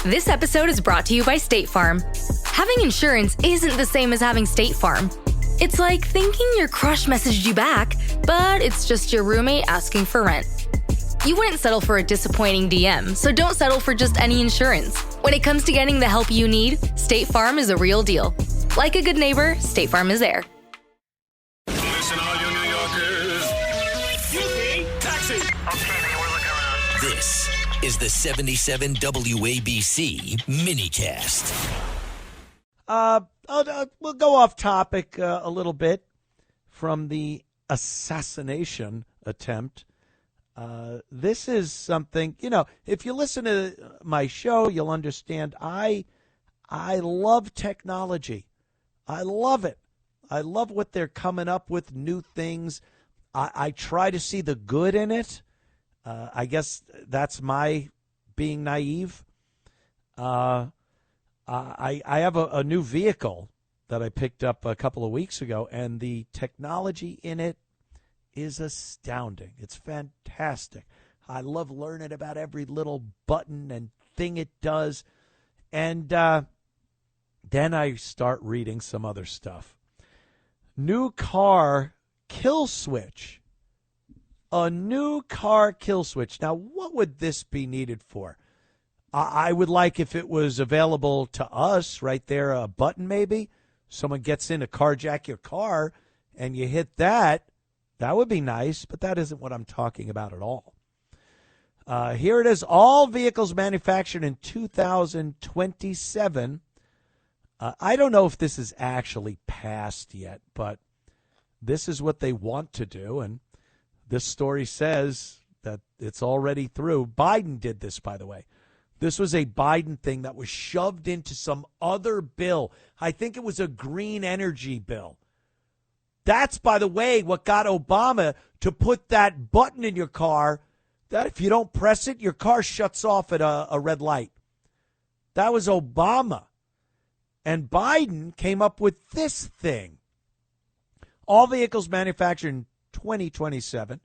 This episode is brought to you by State Farm. Having insurance isn't the same as having State Farm. It's like thinking your crush messaged you back, but it's just your roommate asking for rent. You wouldn't settle for a disappointing DM, so don't settle for just any insurance. When it comes to getting the help you need, State Farm is a real deal. Like a good neighbor, State Farm is there. Listen, all you New Yorkers. Taxi. Okay, we're looking around. This is the 77 WABC minicast. We'll go off topic a little bit from the assassination attempt. This is something, if you listen to my show, you'll understand I love technology. I love it. I love what they're coming up with, new things. I try to see the good in it. I guess that's my being naive. I have a new vehicle that I picked up a couple of weeks ago, and the technology in it is astounding. It's fantastic. I love learning about every little button and thing it does. And then I start reading some other stuff. New car kill switch. A new car kill switch. Now, what would this be needed for? I would like if it was available to us right there, a button maybe. Someone gets in to carjack your car and you hit that. That would be nice, but that isn't what I'm talking about at all. Here it is. All vehicles manufactured in 2027. I don't know if this is actually passed yet, but this is what they want to do, and this story says that it's already through. Biden did this, by the way. This was a Biden thing that was shoved into some other bill. I think it was a green energy bill. That's, by the way, what got Obama to put that button in your car that if you don't press it, your car shuts off at a red light. That was Obama. And Biden came up with this thing. All vehicles manufactured in 2027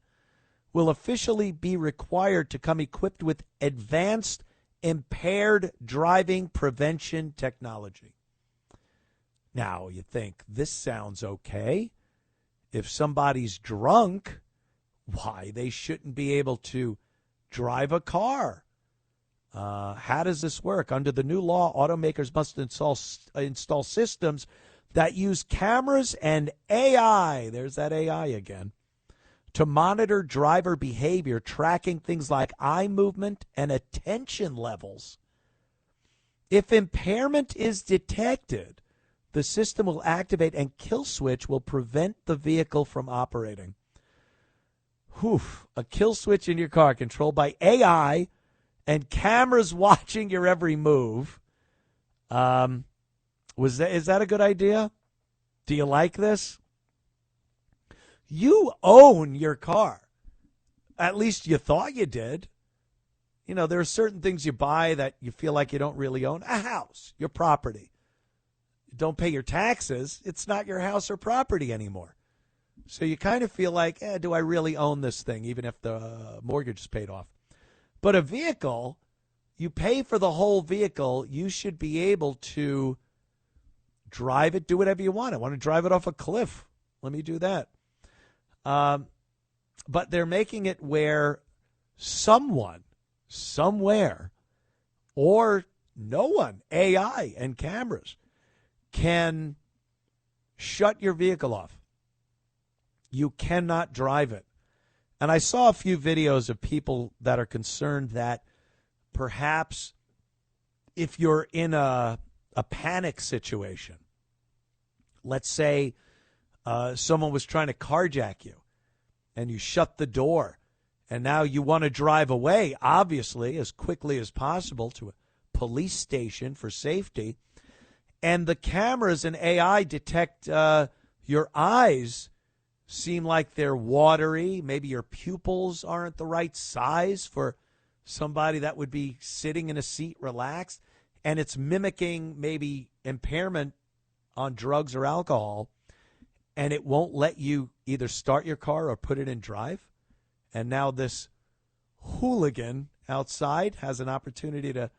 will officially be required to come equipped with advanced impaired driving prevention technology. Now, you think, this sounds okay. If somebody's drunk, why, they shouldn't be able to drive a car. How does this work? Under the new law, automakers must install systems that use cameras and AI, there's that AI again, to monitor driver behavior, tracking things like eye movement and attention levels. If impairment is detected, the system will activate and kill switch will prevent the vehicle from operating. Whew, a kill switch in your car controlled by AI and cameras watching your every move. Is that a good idea? Do you like this? You own your car. At least you thought you did. There are certain things you buy that you feel like you don't really own. A house, your property. Don't pay your taxes, it's not your house or property anymore. So you kind of feel like, do I really own this thing, even if the mortgage is paid off? But a vehicle, you pay for the whole vehicle. You should be able to drive it, do whatever you want. I want to drive it off a cliff. Let me do that. But they're making it where someone, somewhere, or no one, AI and cameras, can shut your vehicle off. You cannot drive it. And I saw a few videos of people that are concerned that perhaps if you're in a panic situation, let's say someone was trying to carjack you and you shut the door and now you want to drive away, obviously, as quickly as possible to a police station for safety. And the cameras and AI detect your eyes seem like they're watery. Maybe your pupils aren't the right size for somebody that would be sitting in a seat relaxed. And it's mimicking maybe impairment on drugs or alcohol. And it won't let you either start your car or put it in drive. And now this hooligan outside has an opportunity to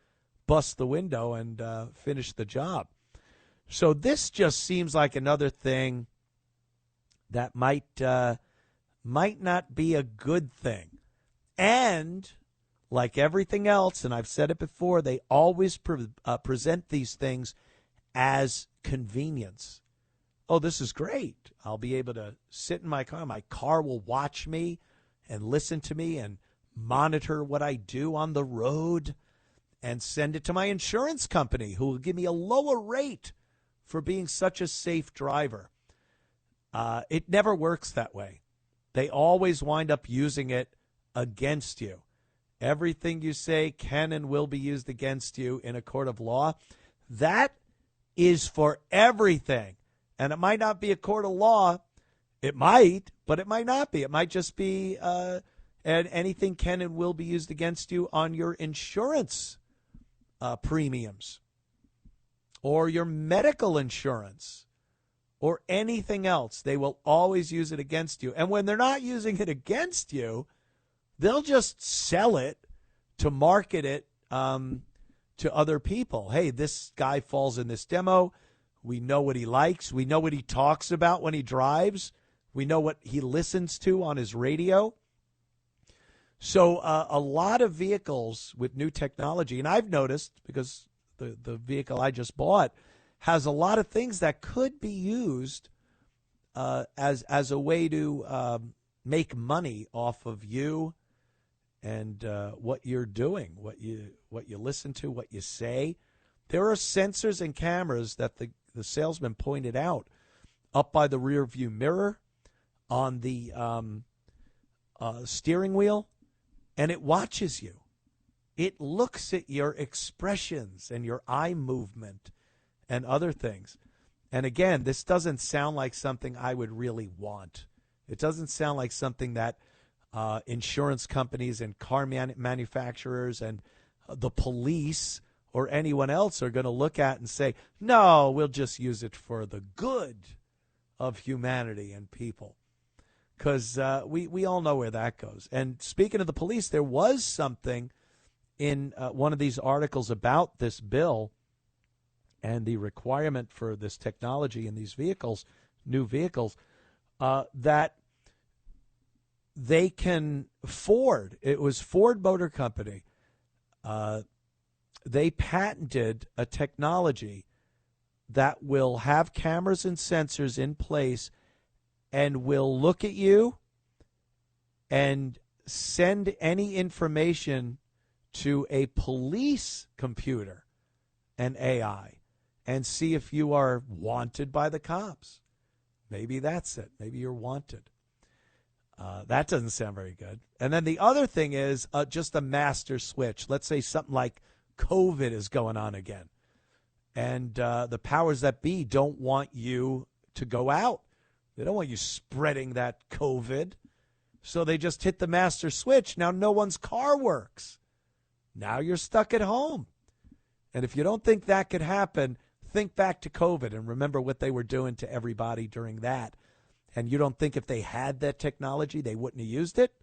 bust the window and finish the job. So this just seems like another thing that might not be a good thing. And like everything else, and I've said it before, they always present these things as convenience. Oh, this is great. I'll be able to sit in my car. My car will watch me and listen to me and monitor what I do on the road and send it to my insurance company, who will give me a lower rate for being such a safe driver. It never works that way. They always wind up using it against you. Everything you say can and will be used against you in a court of law. That is for everything. And it might not be a court of law. It might, but it might not be. It might just be and anything can and will be used against you on your insurance premiums or your medical insurance or anything else. They will always use it against you. And when they're not using it against you, they'll just sell it to market it to other people. Hey, this guy falls in this demo. We know what he likes. We know what he talks about when he drives. We know what he listens to on his radio. So a lot of vehicles with new technology, and I've noticed because the vehicle I just bought has a lot of things that could be used as a way to make money off of you and what you're doing, what you listen to, what you say. There are sensors and cameras that the salesman pointed out up by the rear view mirror, on the steering wheel, and it watches you. It looks at your expressions and your eye movement and other things. And again, this doesn't sound like something I would really want. It doesn't sound like something that insurance companies and car manufacturers and the police or anyone else are going to look at and say, no, we'll just use it for the good of humanity and people. Because we all know where that goes. And speaking of the police, there was something in one of these articles about this bill and the requirement for this technology in these vehicles, new vehicles, that they can Ford. It was Ford Motor Company. They patented a technology that will have cameras and sensors in place and will look at you and send any information to a police computer and AI and see if you are wanted by the cops. Maybe that's it. Maybe you're wanted. That doesn't sound very good. And then the other thing is just a master switch. Let's say something like COVID is going on again, and the powers that be don't want you to go out. They don't want you spreading that COVID. So they just hit the master switch. Now no one's car works. Now you're stuck at home. And if you don't think that could happen, think back to COVID and remember what they were doing to everybody during that. And you don't think if they had that technology, they wouldn't have used it?